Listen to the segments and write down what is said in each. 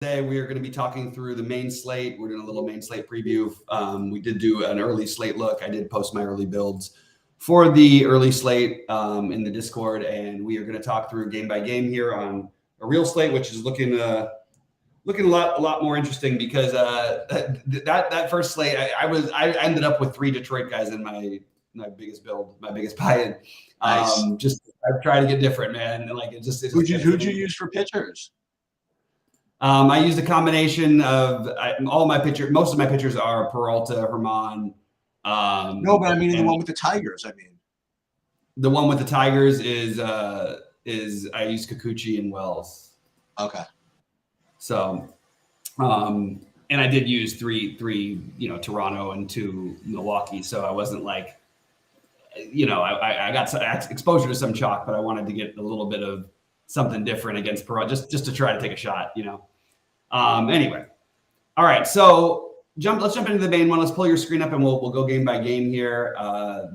Today we are going to be talking through the main slate. We're doing a little main slate preview. We did do an early slate look. I did post my early builds for the early slate in the Discord, and we are going to talk through game by game here on a real slate, which is looking a lot more interesting because that first slate I ended up with 3 Detroit guys in my biggest build, my biggest buy-in. Nice. Just I try to get different, man. Like who'd you use for pitchers? I used a combination of most of my pitchers are Peralta, Herman. No, but I mean the one with the Tigers. I mean, the one with the Tigers is I used Kikuchi and Wells. Okay. So, and I did use three, Toronto and 2 Milwaukee. So I wasn't like, I got some exposure to some chalk, but I wanted to get a little bit of something different against Peralta, just to try to take a shot, Anyway, all right. So let's jump into the main one. Let's pull your screen up and we'll go game by game here.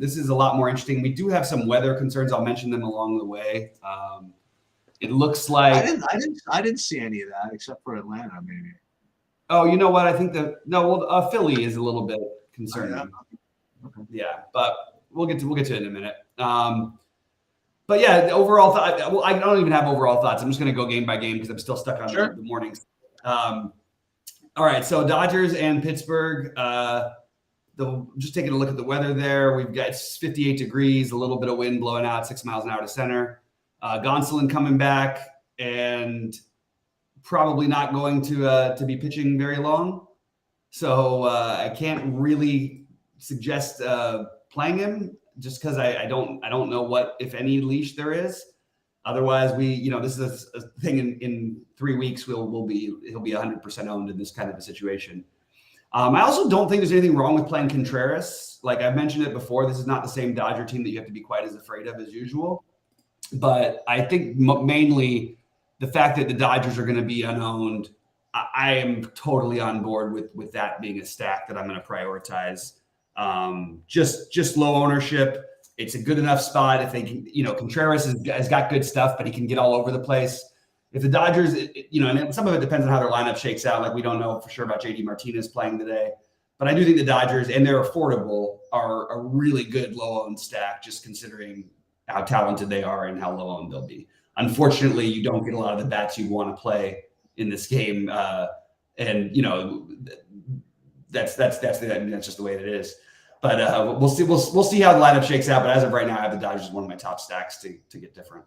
This is a lot more interesting. We do have some weather concerns. I'll mention them along the way. It looks like I didn't see any of that except for Atlanta, maybe. Oh, you know what? I think Philly is a little bit concerning. Oh, yeah. Okay. Yeah, but we'll get to it in a minute. But yeah, the overall thought. Well, I don't even have overall thoughts. I'm just going to go game by game because I'm still stuck on the mornings. All right, so Dodgers and Pittsburgh. Just taking a look at the weather there. We've got 58 degrees, a little bit of wind blowing out 6 miles an hour to center. Gonsolin coming back and probably not going to be pitching very long. So I can't really suggest playing him just because I don't know what, if any, leash there is. Otherwise, this is a thing in 3 weeks. He'll be 100% owned in this kind of a situation. I also don't think there's anything wrong with playing Contreras. Like I've mentioned it before, this is not the same Dodger team that you have to be quite as afraid of as usual. But I think mainly the fact that the Dodgers are going to be unowned, I am totally on board with that being a stack that I'm going to prioritize. Just low ownership. It's a good enough spot if they can. Contreras has got good stuff, but he can get all over the place. If the Dodgers, and some of it depends on how their lineup shakes out. Like we don't know for sure about JD Martinez playing today, but I do think the Dodgers, and they're affordable, are a really good low-owned stack, just considering how talented they are and how low-owned they'll be. Unfortunately, you don't get a lot of the bats you want to play in this game, and that's just the way it is. But we'll see how the lineup shakes out. But as of right now, I have the Dodgers as one of my top stacks to get different.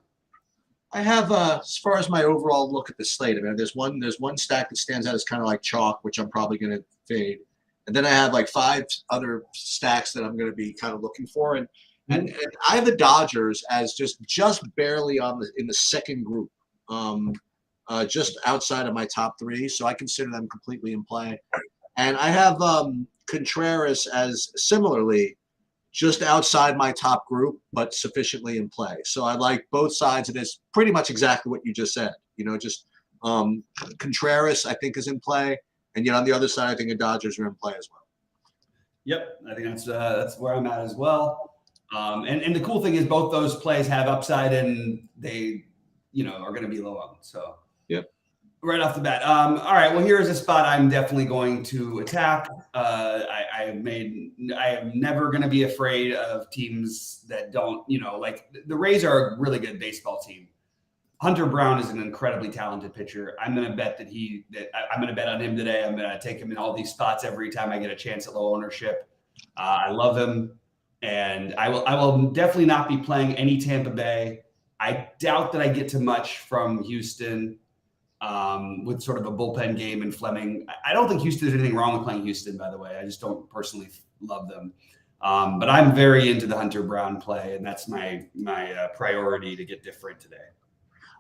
I have, as far as my overall look at the slate, I mean, there's one stack that stands out as kind of like chalk, which I'm probably going to fade, and then I have like 5 other stacks that I'm going to be kind of looking for, and I have the Dodgers as just barely in the second group, just outside of my top 3, so I consider them completely in play, and I have Contreras as similarly just outside my top group, but sufficiently in play. So I like both sides of this, pretty much exactly what you just said. Contreras I think is in play, and yet on the other side, I think the Dodgers are in play as well. Yep, I think that's where I'm at as well. And the cool thing is both those plays have upside, and they are going to be low owned. So yep. Right off the bat. All right. Well, here's a spot I'm definitely going to attack. I am never going to be afraid of teams that don't, like the Rays are a really good baseball team. Hunter Brown is an incredibly talented pitcher. I'm going to bet I'm going to bet on him today. I'm going to take him in all these spots every time I get a chance at low ownership. I love him, and I will definitely not be playing any Tampa Bay. I doubt that I get to much from Houston. With sort of a bullpen game and Fleming. I don't think Houston, there's anything wrong with playing Houston, by the way. I just don't personally love them. But I'm very into the Hunter Brown play, and that's my priority to get different today.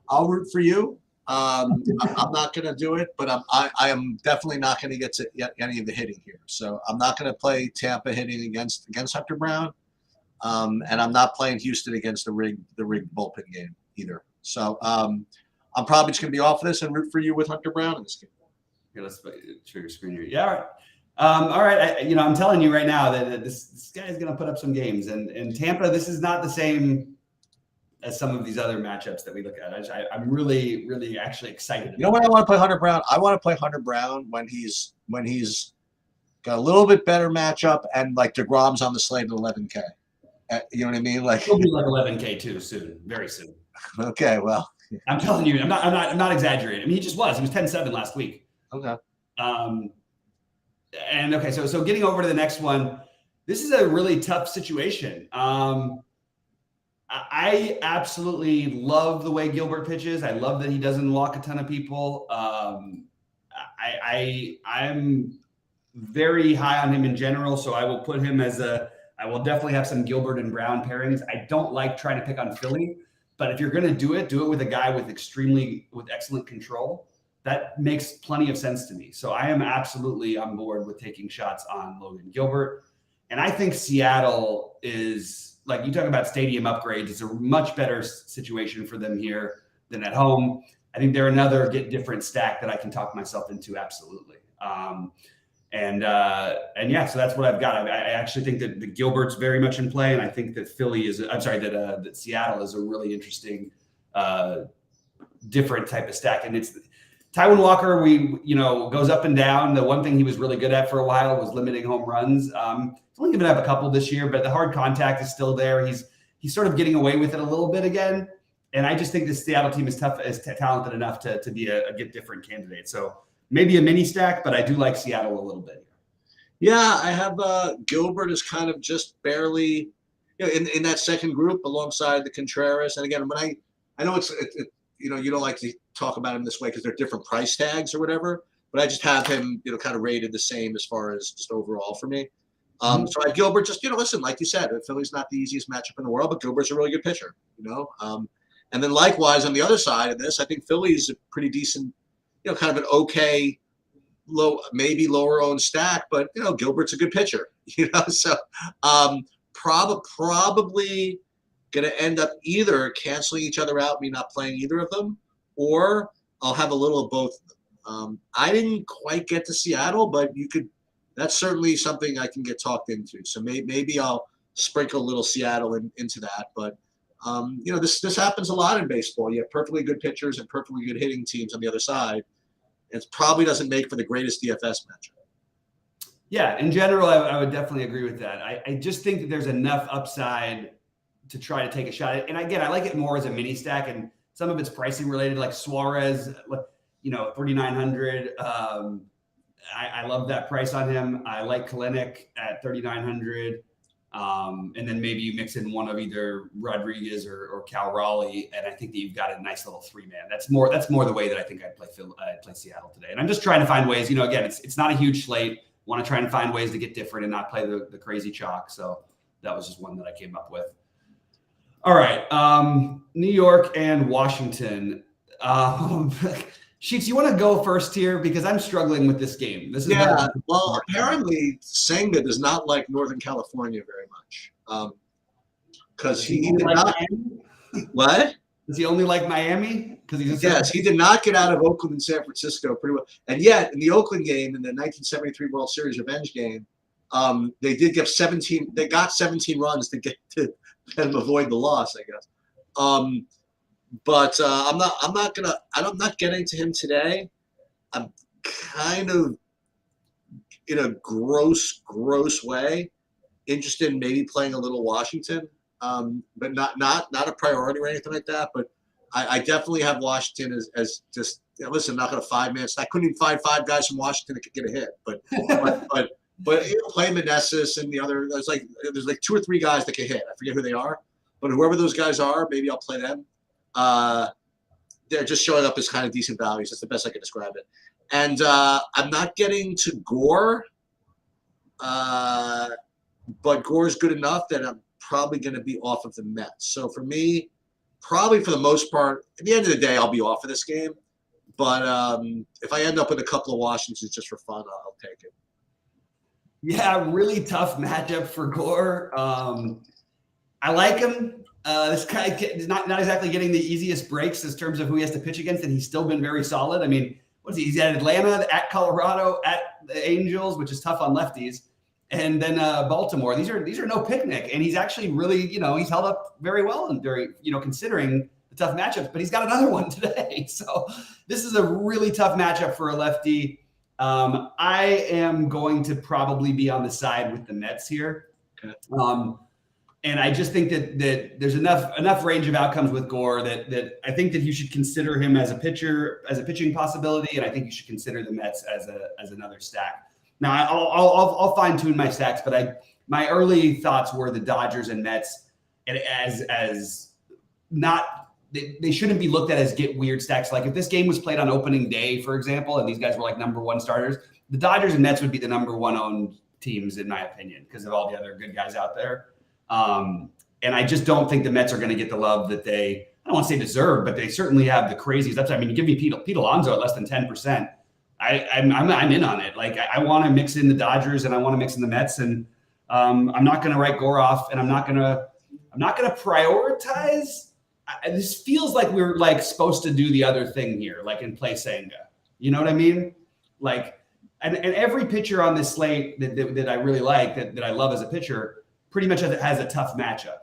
I'll root for you. I'm not going to do it, but I am definitely not going to get to any of the hitting here. So I'm not going to play Tampa hitting against Hunter Brown, and I'm not playing Houston against the rigged bullpen game either. So I'm probably just going to be off of this and root for you with Hunter Brown in this game. Here, let's share your screen here. Yeah, all right. All right. I'm telling you right now that this guy is going to put up some games. And Tampa, this is not the same as some of these other matchups that we look at. I'm really, really actually excited. You know when I want to play Hunter Brown? I want to play Hunter Brown when he's got a little bit better matchup and like DeGrom's on the slate at 11K. You know what I mean? Like he'll be like 11K too soon, very soon. Okay, well, I'm telling you, I'm not exaggerating. I mean, he just was. He was 10-7 last week. Okay. And okay, so getting over to the next one, this is a really tough situation. I absolutely love the way Gilbert pitches. I love that he doesn't walk a ton of people. I'm very high on him in general, so I will put him as I will definitely have some Gilbert and Brown pairings. I don't like trying to pick on Philly, but if you're going to do it with a guy with excellent control. That makes plenty of sense to me. So I am absolutely on board with taking shots on Logan Gilbert. And I think Seattle is, like you talk about stadium upgrades, it's a much better situation for them here than at home. I think they're another get different stack that I can talk myself into. Absolutely. And yeah, so that's what I've got. I actually think that the Gilbert's very much in play. And I think that that Seattle is a really interesting, different type of stack. And it's Taijuan Walker, goes up and down. The one thing he was really good at for a while was limiting home runs. He's only given up a couple this year, but the hard contact is still there. He's sort of getting away with it a little bit again. And I just think the Seattle team is talented enough to be a get different candidate. So maybe a mini stack, but I do like Seattle a little bit. Yeah, I have Gilbert is kind of just barely, in that second group alongside the Contreras. And again, when I know it's you don't like to talk about him this way because they're different price tags or whatever, but I just have him, kind of rated the same as far as just overall for me. So I have Gilbert just, listen, like you said, Philly's not the easiest matchup in the world, but Gilbert's a really good pitcher, and then likewise on the other side of this, I think Philly's a pretty decent, kind of an okay, maybe lower owned stack, but Gilbert's a good pitcher, so probably going to end up either canceling each other out, me not playing either of them, or I'll have a little of both of them. I didn't quite get to Seattle, but that's certainly something I can get talked into. So maybe I'll sprinkle a little Seattle into that. But, this happens a lot in baseball. You have perfectly good pitchers and perfectly good hitting teams on the other side. It probably doesn't make for the greatest DFS matchup. Yeah, in general, I would definitely agree with that. I just think that there's enough upside to try to take a shot at. And again, I like it more as a mini stack, and some of it's pricing related, like Suarez, 3,900. I love that price on him. I like Kalenic at 3,900. And then maybe you mix in one of either Rodriguez or Cal Raleigh, and I think that you've got a nice little 3-man. That's more the way that I think I'd play Seattle today. And I'm just trying to find ways. Again, it's not a huge slate. Want to try and find ways to get different and not play the crazy chalk. So that was just one that I came up with. All right, New York and Washington. Sheets, you want to go first here because I'm struggling with this game. Well, apparently Senga does not like Northern California very much because he did not. What? Does he only like Miami? Yes, he did not get out of Oakland and San Francisco pretty well. And yet, in the Oakland game, in the 1973 World Series revenge game, they did give 17. They got 17 runs to get to kind of avoid the loss, I guess. But I'm not getting to him today. I'm kind of in a gross way interested in maybe playing a little Washington, but not a priority or anything like that. But I definitely have Washington as just listen. I'm not going to 5-man. I couldn't even find 5 guys from Washington that could get a hit, but play Meneses and the other. There's like 2 or 3 guys that can hit. I forget who they are, but whoever those guys are, maybe I'll play them. They're just showing up as kind of decent values. That's the best I can describe it. And I'm not getting to Gore, but Gore's good enough that I'm probably going to be off of the Mets. So for me, probably for the most part, at the end of the day, I'll be off of this game. But if I end up with a couple of Washingtons just for fun, I'll take it. Yeah, really tough matchup for Gore. I like him. This guy is not exactly getting the easiest breaks in terms of who he has to pitch against, and he's still been very solid. I mean, what is he? He's at Atlanta, at Colorado, at the Angels, which is tough on lefties. and then Baltimore. These are no picnic, and he's actually really, he's held up very well and very, considering the tough matchups. But he's got another one today, so this is a really tough matchup for a lefty. I am going to probably be on the side with the Mets here. Okay. And I just think that there's enough range of outcomes with Gore that I think that you should consider him as a pitching possibility, and I think you should consider the Mets as another stack. Now I'll fine tune my stacks, but my early thoughts were the Dodgers and Mets, and as not they shouldn't be looked at as get weird stacks. Like if this game was played on opening day, for example, and these guys were like number one starters, the Dodgers and Mets would be the number one owned teams in my opinion because of all the other good guys out there. And I just don't think the Mets are going to get the love that I don't want to say deserve, but they certainly have the crazies. I mean, you give me Pete Alonso at less than 10%. I'm in on it. Like I want to mix in the Dodgers and I want to mix in the Mets, and I'm not going to write Gore off, and I'm not going to prioritize. This feels like we're like supposed to do the other thing here, like in play Senga. You know what I mean? Like, and every pitcher on this slate that I really like, that I love as a pitcher, pretty much has a tough matchup.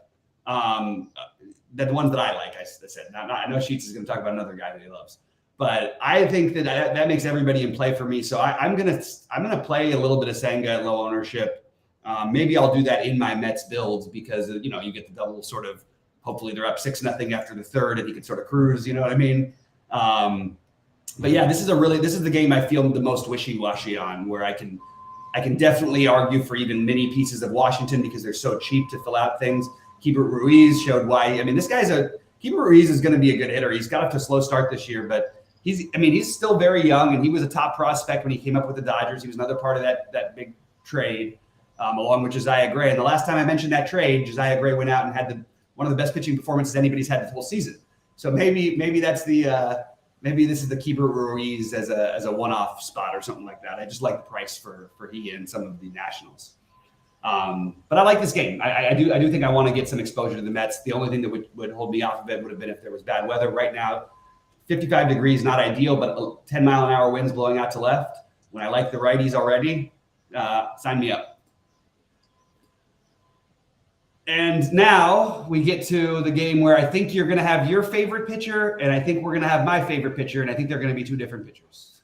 The ones that I like, I said. Now, I know Sheets is going to talk about another guy that he loves, but I think that makes everybody in play for me. So I'm gonna play a little bit of Senga at low ownership. Maybe I'll do that in my Mets builds because you get the double sort of. Hopefully they're up 6-0 after the third, and he can sort of cruise. You know what I mean? But yeah, this is the game I feel the most wishy-washy on, where I can definitely argue for even mini pieces of Washington because they're so cheap to fill out things. Keibert Ruiz showed why. I mean, Keibert Ruiz is going to be a good hitter. He's got off to a slow start this year, but he's still very young, and he was a top prospect when he came up with the Dodgers. He was another part of that big trade, along with Josiah Gray. And the last time I mentioned that trade, Josiah Gray went out and had one of the best pitching performances anybody's had this whole season. So maybe that's maybe this is the Keibert Ruiz as a one-off spot or something like that. I just like the price for he and some of the Nationals. But I like this game. I do think I want to get some exposure to the Mets. The only thing that would hold me off of it would have been if there was bad weather. Right now, 55 degrees, not ideal, but 10-mile-an-hour winds blowing out to left. When I like the righties already, sign me up. And now we get to the game where I think you're going to have your favorite pitcher, and I think we're going to have my favorite pitcher, and I think they're going to be two different pitchers.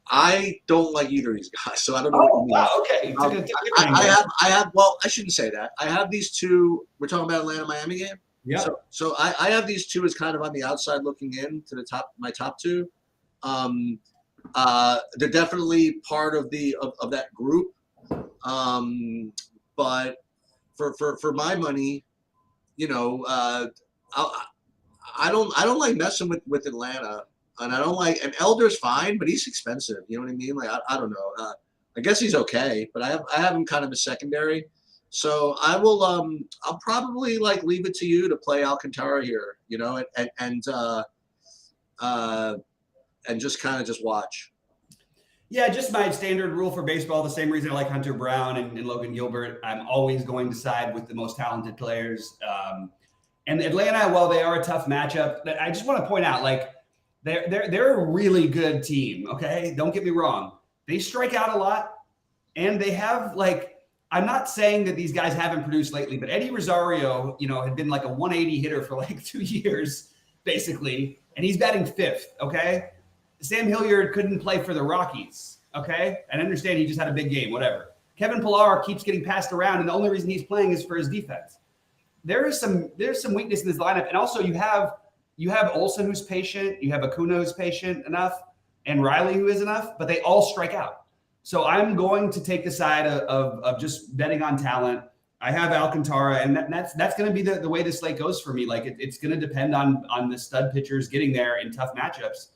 I don't like either of these guys, so I don't know. Oh, wow, okay. I have. Well, I shouldn't say that. I have these two. We're talking about Atlanta Miami game. Yeah. So I have these two as kind of on the outside looking in to the top. My top two. They're definitely part of that group. But for my money, I don't like messing with Atlanta. And I don't like, and Elder's fine, but he's expensive. You know what I mean? Like, I don't know. I guess he's okay, but I have him kind of a secondary. So I will, I'll probably like leave it to you to play Alcantara here, and just kind of just watch. Yeah, just my standard rule for baseball. The same reason I like Hunter Brown and Logan Gilbert. I'm always going to side with the most talented players. And Atlanta, while they are a tough matchup, I just want to point out, like, they're a really good team, okay? Don't get me wrong. They strike out a lot, and they have, like, I'm not saying that these guys haven't produced lately, but Eddie Rosario, had been like a 180 hitter for like 2 years, basically, and he's batting fifth, okay? Sam Hilliard couldn't play for the Rockies, okay? And I understand he just had a big game, whatever. Kevin Pillar keeps getting passed around, and the only reason he's playing is for his defense. There's some weakness in this lineup, and also you have Olsen who's patient, you have Acuna who's patient enough, and Riley who is enough, but they all strike out. So I'm going to take the side of just betting on talent. I have Alcantara, and that's going to be the way this slate goes for me. Like it's going to depend on the stud pitchers getting there in tough matchups.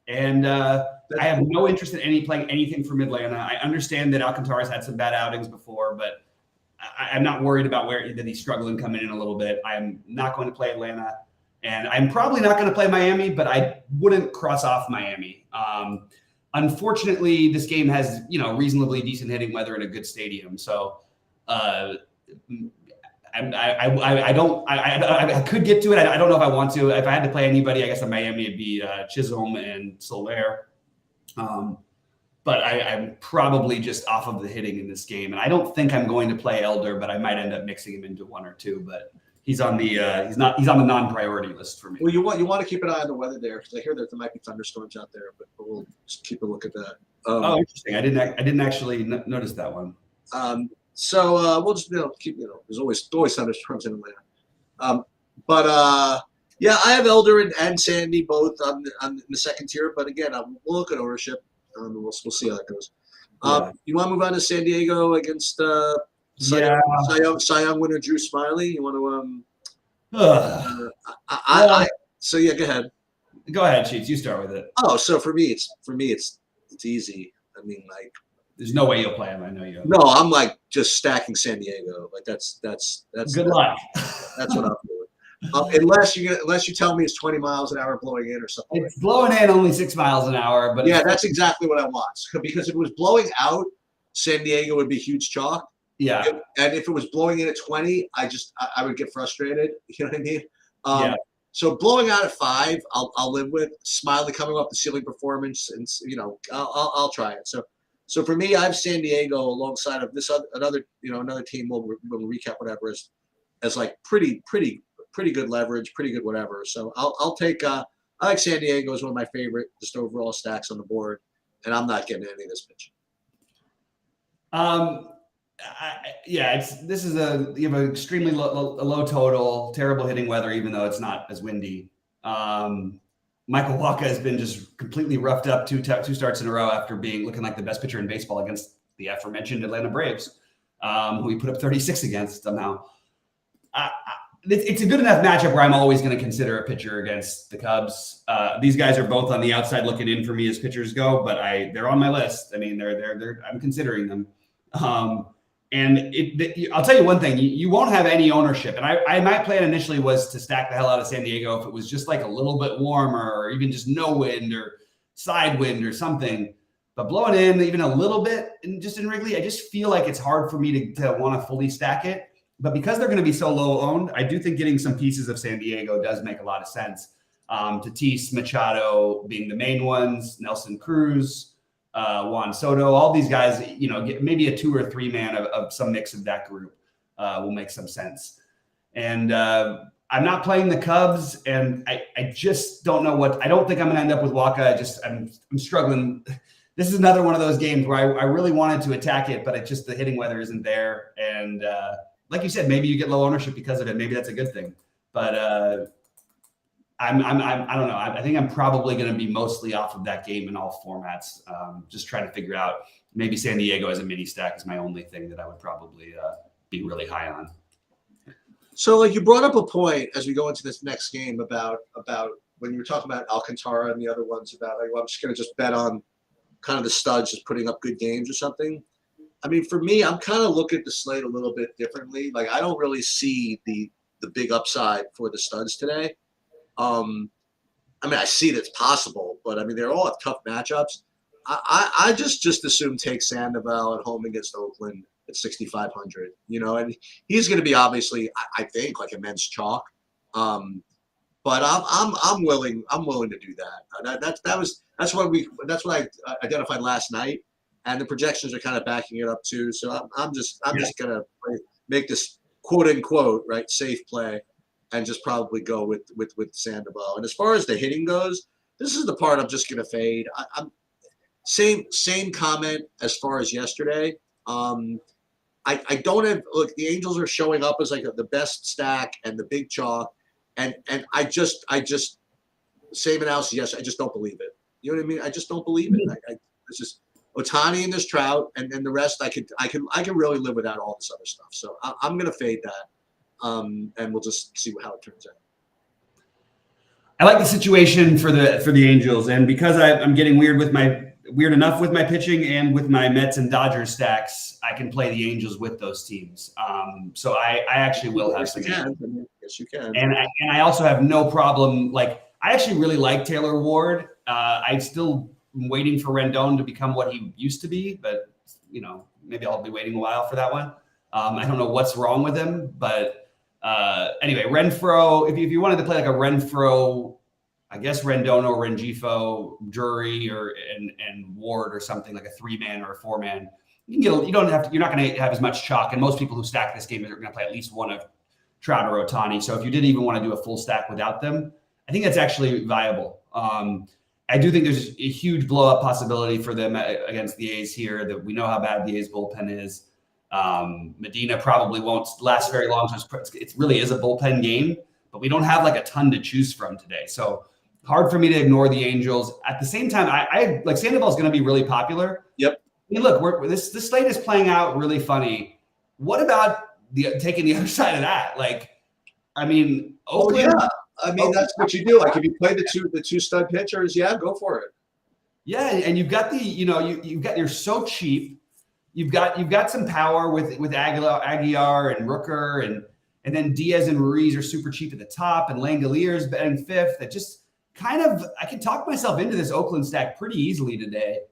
And I have no interest in playing anything from Atlanta. I understand that Alcantara's had some bad outings before, but I'm not worried about that he's struggling coming in a little bit. I'm not going to play Atlanta. And I'm probably not going to play Miami, but I wouldn't cross off Miami. Unfortunately, this game has, reasonably decent hitting weather in a good stadium. So I could get to it. I don't know if I want to. If I had to play anybody, I guess in Miami, it'd be Chisholm and Soler. but I'm probably just off of the hitting in this game, and I don't think I'm going to play Elder, but I might end up mixing him into one or two. But he's on the he's on the non-priority list for me. Well, you want to keep an eye on the weather there because I hear that there might be thunderstorms out there, but we'll just keep a look at that. Oh, interesting. I didn't actually notice that one. So we'll just keep there's always thunderstorms in Atlanta. Yeah, I have Elder and Sandy both on the second tier, but again, we'll look at ownership. We'll see how that goes. You want to move on to San Diego against Cy Young winner Drew Smiley? You want to? So yeah, go ahead. Go ahead, Sheets. You start with it. Oh, so for me, it's easy. I mean, like, there's no way you'll play him. I know you. No, I'm like just stacking San Diego. Like that's good luck. That's what I'm doing. Unless you tell me it's 20 miles an hour blowing in or something. It's blowing in only 6 miles an hour, but yeah, that's exactly what I want. Because if it was blowing out, San Diego would be huge chalk. Yeah. And if it was blowing in at 20, I would get frustrated. You know what I mean? So blowing out at 5, I'll live with. Smiley coming off the ceiling performance, and I'll try it. So for me, I have San Diego alongside of this another team. We'll recap whatever as like pretty good leverage, pretty good whatever. So I'll take I like San Diego as one of my favorite just overall stacks on the board, and I'm not getting any of this pitch. You have an extremely low total, terrible hitting weather, even though it's not as windy. Michael Wacha has been just completely roughed up two starts in a row after looking like the best pitcher in baseball against the aforementioned Atlanta Braves, who he put up 36 against somehow. It's a good enough matchup where I'm always going to consider a pitcher against the Cubs. These guys are both on the outside looking in for me as pitchers go, but they're on my list. I mean, I'm considering them. And I'll tell you one thing, you won't have any ownership. And my plan initially was to stack the hell out of San Diego if it was just like a little bit warmer or even just no wind or side wind or something. But blowing in even a little bit in Wrigley, I just feel like it's hard for me to want to fully stack it. But because they're going to be so low owned, I do think getting some pieces of San Diego does make a lot of sense. Tatis, Machado being the main ones, Nelson Cruz, Juan Soto, all these guys, get maybe a 2 or 3 man of some mix of that group will make some sense. And I'm not playing the Cubs, and I just don't know I don't think I'm going to end up with Wacha. I'm struggling. This is another one of those games where I really wanted to attack it, but the hitting weather isn't there. And like you said, maybe you get low ownership because of it. Maybe that's a good thing. But I don't know. I think I'm probably going to be mostly off of that game in all formats. Just trying to figure out maybe San Diego as a mini stack is my only thing that I would probably be really high on. So, like, you brought up a point as we go into this next game about when you were talking about Alcantara and the other ones about, like, well, I'm just going to just bet on kind of the studs just putting up good games or something. I mean, for me, I'm kind of looking at the slate a little bit differently. Like, I don't really see the big upside for the studs today. I mean, I see that it's possible, but I mean, they're all have tough matchups. I just assume take Sandoval at home against Oakland at 6,500, and he's going to be obviously, I think, like immense chalk. But I'm willing to do that. That's what I identified last night, and the projections are kind of backing it up too. So I'm just going to make this quote unquote right safe play. And just probably go with Sandoval. And as far as the hitting goes, this is the part I'm just going to fade. I'm same comment as far as yesterday. I don't have look. The Angels are showing up as like the best stack and the big chalk, and I just same analysis. Yes, I just don't believe it. You know what I mean? I just don't believe it. It's just Ohtani and this Trout, and then the rest. I can really live without all this other stuff. So I'm going to fade that. And we'll just see how it turns out. I like the situation for the Angels, and because I'm getting weird enough with my pitching and with my Mets and Dodgers stacks, I can play the Angels with those teams. So I actually will have some. Yes, you can. And I also have no problem. Like, I actually really like Taylor Ward. I still am waiting for Rendon to become what he used to be, but maybe I'll be waiting a while for that one. I don't know what's wrong with him, but anyway, Renfroe, if you wanted to play like a Renfroe, I guess Rendon or Rengifo, Drury, and Ward or something like a 3-man or a 4-man. You're not going to have as much chalk, and most people who stack this game are going to play at least one of Trout or Ohtani. So if you didn't even want to do a full stack without them, I think that's actually viable. I do think there's a huge blow up possibility for them against the A's here. That we know how bad the A's bullpen is. Medina probably won't last very long. So it really is a bullpen game, but we don't have like a ton to choose from today. So hard for me to ignore the Angels. At the same time, I like Sandoval is going to be really popular. Yep. I mean, look, this slate is playing out really funny. What about taking the other side of that? Like, I mean, Oakland. Oh, yeah. I mean, that's what you do. Like if you play the two stud pitchers, yeah, go for it. Yeah, and you've got you're so cheap. You've got some power with Aguilar and Rooker and then Diaz and Ruiz are super cheap at the top, and Langoliers batting 5th. That just kind of I can talk myself into this Oakland stack pretty easily today.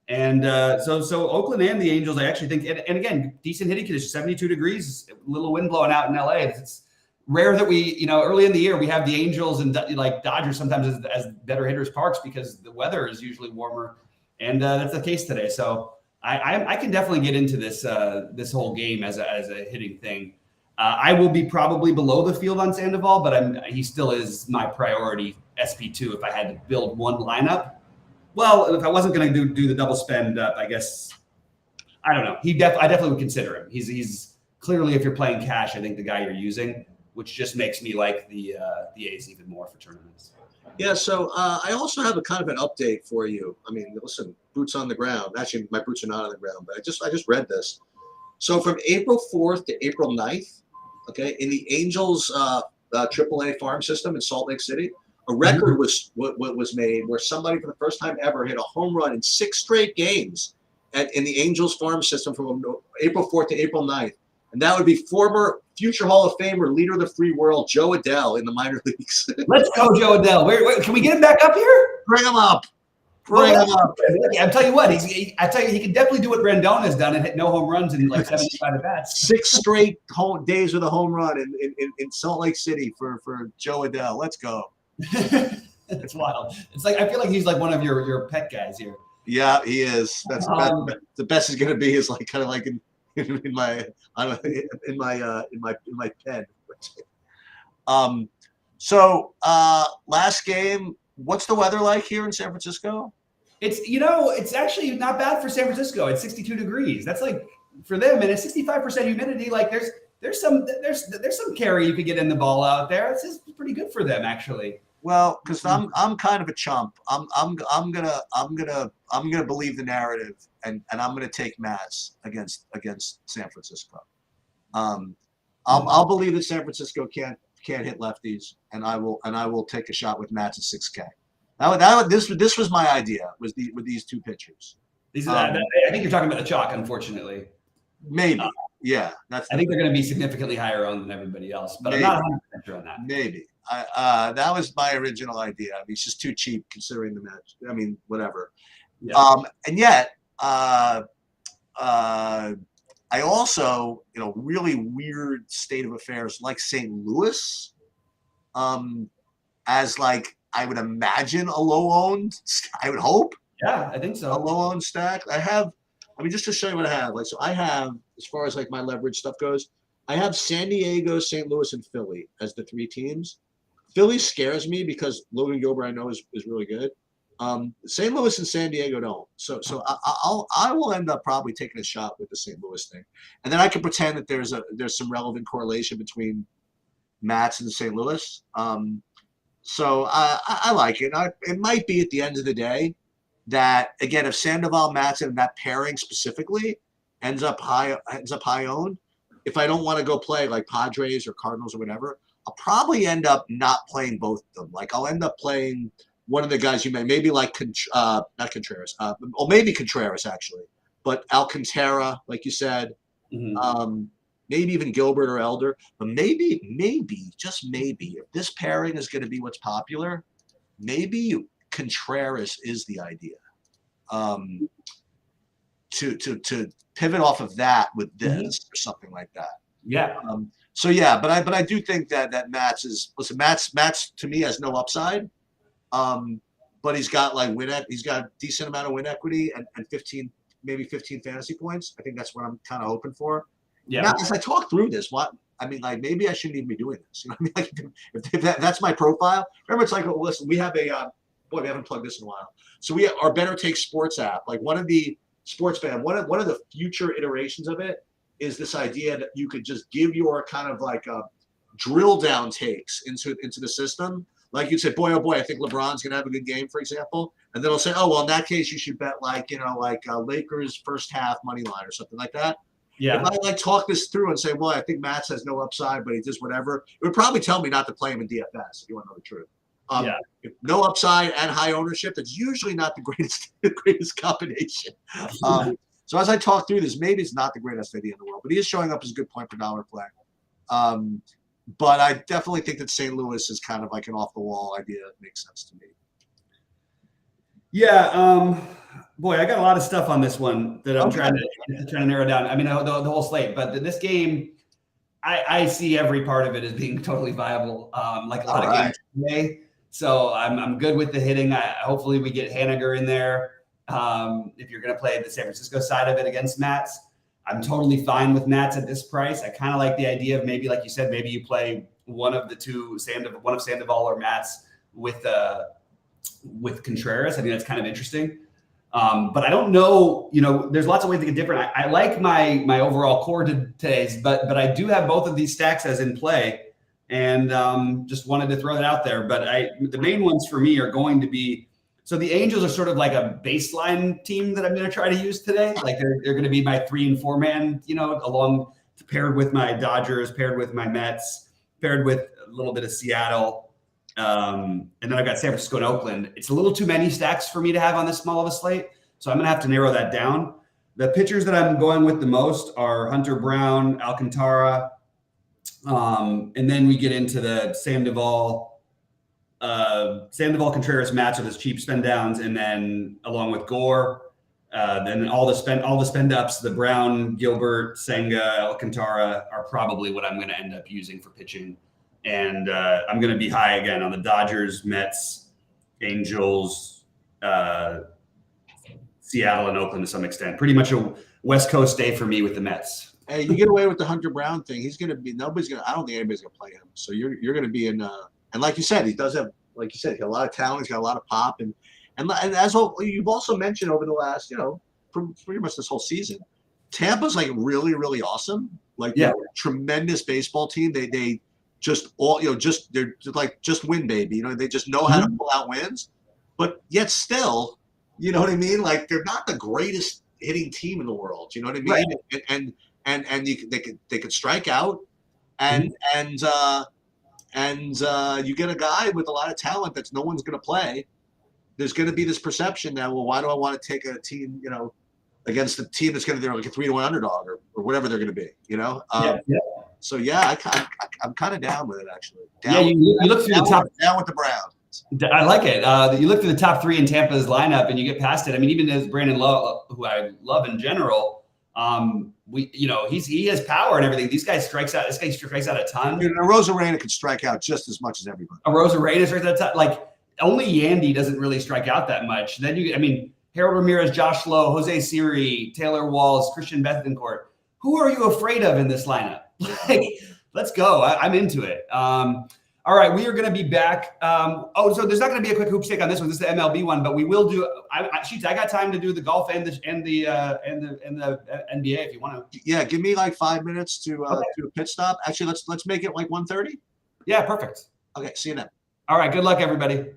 And so Oakland and the Angels, I actually think, and again, decent hitting conditions, 72 degrees, a little wind blowing out in LA. It's rare that we, early in the year, we have the Angels and like Dodgers sometimes as better hitters parks because the weather is usually warmer. And that's the case today. So I can definitely get into this whole game as a hitting thing. I will be probably below the field on Sandoval, but he still is my priority SP2 if I had to build one lineup. Well, if I wasn't going to do the double spend, I guess I don't know. I definitely would consider him. He's clearly, if you're playing cash, I think the guy you're using, which just makes me like the A's even more for tournaments. Yeah. So I also have a kind of an update for you. I mean, listen, boots on the ground. Actually, my boots are not on the ground, but I just read this. So from April 4th to April 9th, okay, in the Angels AAA farm system in Salt Lake City, a record was made where somebody for the first time ever hit a home run in 6 straight games in the Angels farm system from April 4th to April 9th. And that would be former future Hall of Famer, leader of the free world, Jo Adell in the minor leagues. Let's go, Jo Adell. Wait, can we get him back up here? Bring him up. I'll tell you what, he can definitely do what Rendon has done and hit no home runs in like 75 at bats. 6 straight days with a home run in Salt Lake City for Jo Adell. Let's go. It's wild. It's like I feel like he's like one of your pet guys here. Yeah, he is. That's the best he's gonna be is like kind of like in my pen. So last game, what's the weather like here in San Francisco? It's actually not bad for San Francisco. It's 62 degrees. That's like for them, and it's 65% humidity. Like there's some carry you could get in the ball out there. This is pretty good for them actually. Well, because I'm kind of a chump. I'm gonna believe the narrative and I'm gonna take Mats against San Francisco. I'll believe that San Francisco can't hit lefties, and I will take a shot with Mats at 6K. This was my idea with these two pitchers. I think you're talking about the chalk, unfortunately. Maybe. Yeah. I think they're going to be significantly higher owned than everybody else, but maybe. I'm not 100% sure on that. Maybe. That was my original idea. I mean, it's just too cheap considering the match. I mean, whatever. Yeah. And yet, I also, really weird state of affairs like St. Louis, as like I would imagine a low-owned. I would hope. Yeah, I think so. A low-owned stack. Just to show you what I have. Like, so I have, as far as like my leverage stuff goes, I have San Diego, St. Louis, and Philly as the 3 teams. Philly scares me because Logan Gilbert I know is really good. St. Louis and San Diego don't. So I will end up probably taking a shot with the St. Louis thing, and then I can pretend that there's some relevant correlation between Mats and St. Louis. So I like it. It might be at the end of the day that again, if Sandoval, Mats, and that pairing specifically ends up high owned, if I don't want to go play like Padres or Cardinals or whatever, I'll probably end up not playing both of them. Like I'll end up playing one of the guys you maybe like not Contreras, or maybe Contreras actually, but Alcantara, like you said, maybe even Gilbert or Elder, but maybe just maybe if this pairing is going to be what's popular, maybe Contreras is the idea. To pivot off of that with this or something like that. Yeah. So yeah, but I do think that Mats to me has no upside. But he's got like he's got a decent amount of win equity and 15, maybe 15 fantasy points. I think that's what I'm kind of hoping for. Yeah. Now, as I talk through this, like maybe I shouldn't even be doing this. You know what I mean? Like if that's my profile. Remember, it's like, well, listen, we have a boy, we haven't plugged this in a while. So our Better Take Sports app, like one of the sports fan, one of the future iterations of it is this idea that you could just give your kind of like drill down takes into the system. Like you'd say, boy, oh boy, I think LeBron's gonna have a good game, for example, and then I'll say, oh well, in that case, you should bet like Lakers first half money line or something like that. Yeah. If I like talk this through and say, well, I think Matz has no upside, but he does whatever, it would probably tell me not to play him in DFS if you want to know the truth. If no upside and high ownership, that's usually not the greatest combination. So as I talk through this, maybe it's not the greatest idea in the world, but he is showing up as a good point per dollar play. But I definitely think that St. Louis is kind of like an off-the-wall idea that makes sense to me. Yeah. Boy, I got a lot of stuff on this one that I'm trying to narrow down. I mean, the whole slate, but this game, I see every part of it as being totally viable, like a lot of games today. So I'm good with the hitting. Hopefully we get Haniger in there. If you're going to play the San Francisco side of it against Nats, I'm totally fine with Nats at this price. I kind of like the idea of maybe, like you said, maybe you play one of Sandoval or Mats with Contreras. I think that's kind of interesting. But I don't know, there's lots of ways to get different. I like my overall core today's, but I do have both of these stacks as in play, and just wanted to throw that out there. But the main ones for me are going to be, so the Angels are sort of like a baseline team that I'm going to try to use today. Like they're going to be my 3 and 4 man, paired with my Dodgers, paired with my Mets, paired with a little bit of Seattle. And then I've got San Francisco and Oakland. It's a little too many stacks for me to have on this small of a slate, so I'm going to have to narrow that down. The pitchers that I'm going with the most are Hunter Brown, Alcantara, and then we get into the Sandoval Contreras match of his cheap spend downs, and then along with Gore, then all the spend ups, the Brown, Gilbert, Senga, Alcantara are probably what I'm going to end up using for pitching. And I'm going to be high again on the Dodgers, Mets, Angels, Seattle, and Oakland to some extent. Pretty much a West Coast day for me with the Mets. Hey, you get away with the Hunter Brown thing. He's going to be – I don't think anybody's going to play him. So you're going to be in and like you said, he does have – like you said, he's got a lot of talent. He's got a lot of pop. And as you've also mentioned over the last, pretty much this whole season, Tampa's like really, really awesome. Like they're a tremendous baseball team. They just they're just win, baby. They just know how to pull out wins, but yet still, you know what I mean? Like they're not the greatest hitting team in the world. You know what I mean? Right. And they could strike out, and you get a guy with a lot of talent that no one's going to play. There's going to be this perception that, well, why do I want to take a team, against a team that's going to be like a 3-1 underdog or whatever they're going to be, So I'm kind of down with it actually. You look through the top. Down with the Browns. I like it. You look through the top 3 in Tampa's lineup, and you get past it. I mean, even as Brandon Lowe, who I love in general, he has power and everything. This guy strikes out a ton. Dude, Arozarena could strike out just as much as everybody. Arozarena strikes out a ton. Like only Yandy doesn't really strike out that much. Then Harold Ramirez, Josh Lowe, Jose Siri, Taylor Walls, Christian Bethencourt. Who are you afraid of in this lineup? Like, let's go. I'm into it. All right, we are going to be back. So there's not going to be a quick hoop stick on this one. This is the MLB one, but we will do. I got time to do the golf and the NBA if you want to. Yeah, give me like 5 minutes to do a pit stop. Actually, let's make it like 1:30. Yeah, perfect. Okay, see you then. All right, good luck, everybody.